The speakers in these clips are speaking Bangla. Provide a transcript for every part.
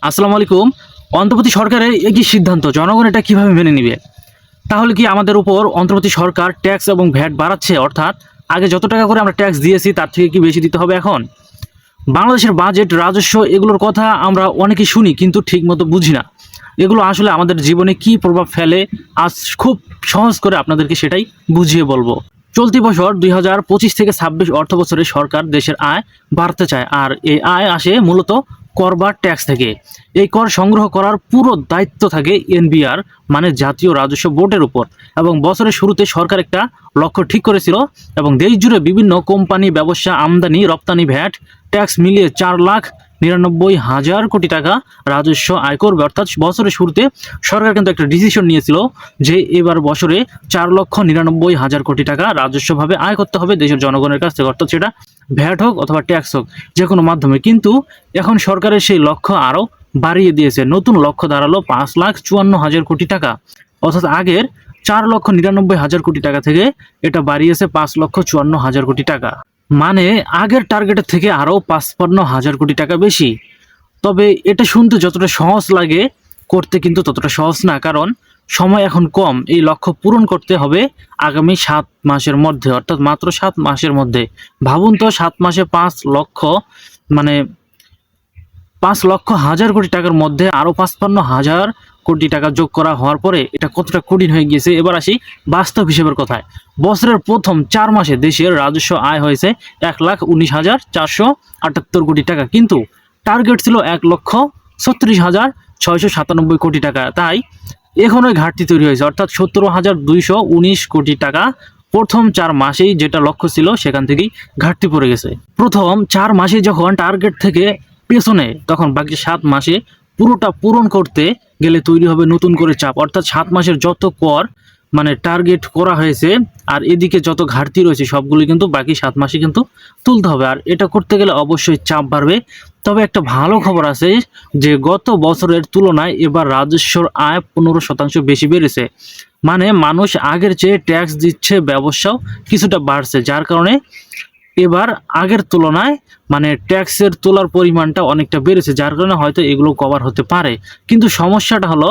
আসসালামু আলাইকুম। অন্তর্বর্তী সরকারের একই সিদ্ধান্ত জনগণ এটা কিভাবে মেনে নিবে? তাহলে কি আমাদের উপর অন্তর্বর্তী সরকার ট্যাক্স এবং ভ্যাট বাড়াচ্ছে? অর্থাৎ আগে যত টাকা করে আমরা ট্যাক্স দিয়েছি তার থেকে কি বেশি দিতে হবে এখন? বাংলাদেশের বাজেট, রাজস্ব এগুলোর কথা আমরা অনেকেই শুনি কিন্তু ঠিকমতো বুঝি না। এগুলো আসলে আমাদের জীবনে কি প্রভাব ফেলে আজ খুব সহজ করে আপনাদেরকে সেটাই বুঝিয়ে বলবো। চলতি বছর ২০২৫ থেকে ২৬ অর্থবছরে সরকার দেশের আয় বাড়াতে চায়, আর এই আয় আসে মূলত কর বা ট্যাক্স থেকে। এই কর সংগ্রহ করার পুরো দায়িত্ব থাকে এনবিআর মানে জাতীয় রাজস্ব বোর্ডের উপর। এবং বছরের শুরুতে সরকার একটা লক্ষ্য ঠিক করেছিল এবং দেশ জুড়ে বিভিন্ন কোম্পানি, ব্যবসা, আমদানি, রপ্তানি, ভ্যাট, ট্যাক্স মিলিয়ে ৪,৯৯,০০০ কোটি টাকা রাজস্ব আয় করবে। অর্থাৎ বছরের শুরুতে সরকার কিন্তু একটা ডিসিশন নিয়েছিল যে এবার বছরে ৪,৯৯,০০০ কোটি টাকা রাজস্বভাবে আয় করতে হবে দেশের জনগণের কাছ থেকে। অর্থাৎ সেটা ভ্যাট হোক অথবা ট্যাক্স হোক, যে কোনো মাধ্যমে। কিন্তু এখন সরকারের সেই লক্ষ্য আরও বাড়িয়ে দিয়েছে। নতুন লক্ষ্য দাঁড়ালো ৫,৫৪,০০০ কোটি টাকা। অর্থাৎ আগের ৪,৯৯,০০০ কোটি টাকা থেকে এটা বাড়িয়েছে ৫,৫৪,০০০ কোটি টাকা। মানে আগের টার্গেটের থেকে আরও ৫৫,০০০ কোটি টাকা বেশি। তবে এটা শুনতে যতটা সহজ লাগে, করতে কিন্তু ততটা সহজ না। কারণ সময় এখন কম। এই লক্ষ্য পূরণ করতে হবে আগামী ৭ মাসের মধ্যে, অর্থাৎ মাত্র ৭ মাসের মধ্যে। ভাবুন তো, ৭ মাসে ৫ লক্ষ, মানে ৫,০০,০০০ কোটি টাকার মধ্যে আরও ৫৫,০০০ কোটি টাকা যোগ করা হওয়ার পরে এটা কতটা কঠিন হয়ে গিয়েছে। এবার আসি বাস্তব হিসেবের কথায়। বছরের প্রথম ৪ মাসে দেশের রাজস্ব আয় হয়েছে ১,১৯,৪৭৮ কোটি টাকা, কিন্তু টার্গেট ছিল ১,৩৬,৬৯৭ কোটি টাকা। তাই এখনোই ঘাটতি তৈরি হয়েছে, অর্থাৎ ১৭,২১৯ কোটি টাকা প্রথম ৪ মাসেই যেটা লক্ষ্য ছিল সেখান থেকেই ঘাটতি পড়ে গেছে। প্রথম ৪ মাসে যখন টার্গেট থেকে পেছনে, তখন বাকি ৭ মাসে পুরোটা পূরণ করতে গেলে তৈরি হবে নতুন করে চাপ। অর্থাৎ ৭ মাসের যত কর টার্গেট করা হয়েছে আর এদিকে যত ঘাটতি রয়েছে সবগুলো কিন্তু বাকি ৭ মাসে কিন্তু তুলতে হবে। আর এটা করতে গেলে অবশ্যই চাপ বাড়বে। তবে একটা ভালো খবর আছে যে গত বছরের তুলনায় এবার রাজস্বর আয় ১৫% বেশি বেড়েছে। মানে মানুষ আগের চেয়ে ট্যাক্স দিচ্ছে, ব্যবসাও কিছুটা বাড়ছে, যার কারণে এবার আগের তুলনায় ট্যাক্সের তোলার পরিমাণটা অনেকটা বেড়েছে, যার কারণে হয়তো এগুলো কভার হতে পারে। কিন্তু সমস্যাটা হলো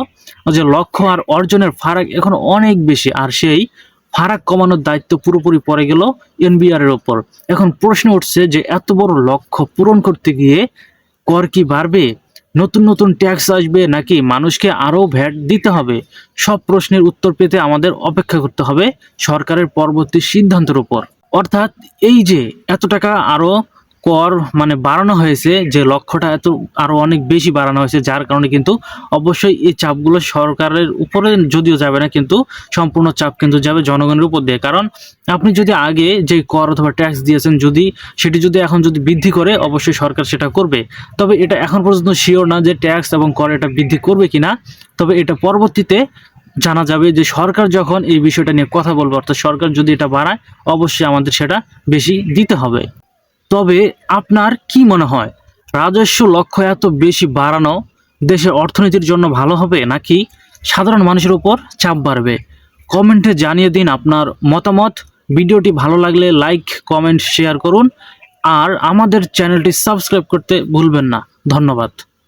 যে লক্ষ্য আর অর্জনের ফারাক এখন অনেক বেশি, আর সেই ফারাক কমানোর দায়িত্ব পুরোপুরি পড়ে গেল এনবিআর এর ওপর। এখন প্রশ্ন উঠছে যে এত বড় লক্ষ্য পূরণ করতে গিয়ে কর কি বাড়বে, নতুন নতুন ট্যাক্স আসবে, নাকি মানুষকে আরও ভ্যাট দিতে হবে? সব প্রশ্নের উত্তর পেতে আমাদের অপেক্ষা করতে হবে সরকারের পরবর্তী সিদ্ধান্তের উপর। অর্থাৎ এই যে এত টাকা আরও কর বাড়ানো হয়েছে, যে লক্ষ্যটা এত আরও অনেক বেশি বাড়ানো হয়েছে, যার কারণে কিন্তু অবশ্যই এই চাপগুলো সরকারের উপরে যদিও যাবে না, কিন্তু সম্পূর্ণ চাপ কিন্তু যাবে জনগণের উপর দিয়ে। কারণ আপনি যদি আগে যে কর অথবা ট্যাক্স দিয়েছেন সেটি এখন বৃদ্ধি করে, অবশ্যই সরকার সেটা করবে। তবে এটা এখন পর্যন্ত শিওর না যে ট্যাক্স এবং কর এটা বৃদ্ধি করবে কিনা। তবে এটা পরবর্তীতে জানা যাবে যে সরকার যখন এই বিষয়টা নিয়ে কথা বলবে, অর্থাৎ সরকার যদি এটা বাড়ায় অবশ্যই আমাদের সেটা বেশি দিতে হবে। তবে আপনার কি মনে হয়, রাজস্ব লক্ষ্য এত বেশি বাড়ানো দেশের অর্থনীতির জন্য ভালো হবে, নাকি সাধারণ মানুষের উপর চাপ বাড়বে? কমেন্টে জানিয়ে দিন আপনার মতামত। ভিডিওটি ভালো লাগলে লাইক, কমেন্ট, শেয়ার করুন, আর আমাদের চ্যানেলটি সাবস্ক্রাইব করতে ভুলবেন না। ধন্যবাদ।